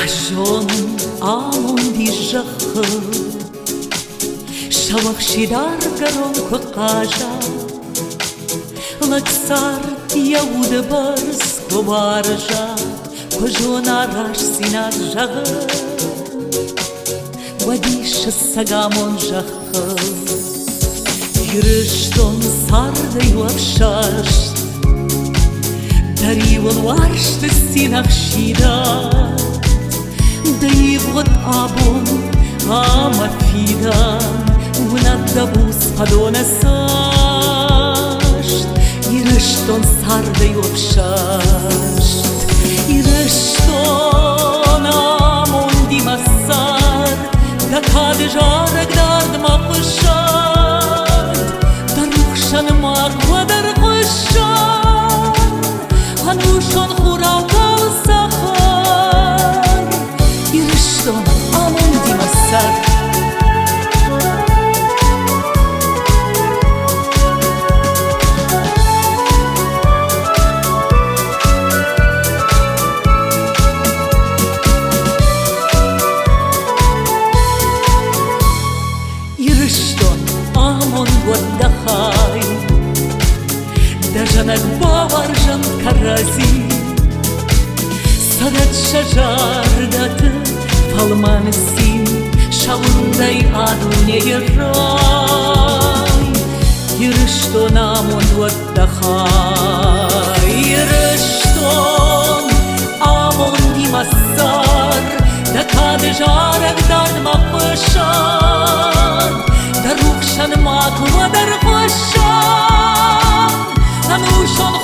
Ajon amondi jahă Shavach shidar garon khaja Laksar yaud bars kobarja Kojon arash sinat jahă Wadish sagamon jahă Yirishton sarda yuavshash Dariwal warsht sinach shidar Даивот абон амафидан Унаддабус падона сашт Ирыштон сардай опшашт Ирыштон амон димасар Дакады жарак дардма пышат Дарухшан маквадар пышат Анушон хуравал сахар Ирыштон амон димасар Ирыштон амон воддахай Дажанак баваржан карази Sadat şajar datı Falmansin Şavunday adune yıray Yırışton amon vaddahai Yırışton amon dimasar Dakad jarak dadma pışan Darukşan makvadar pışan Anuşon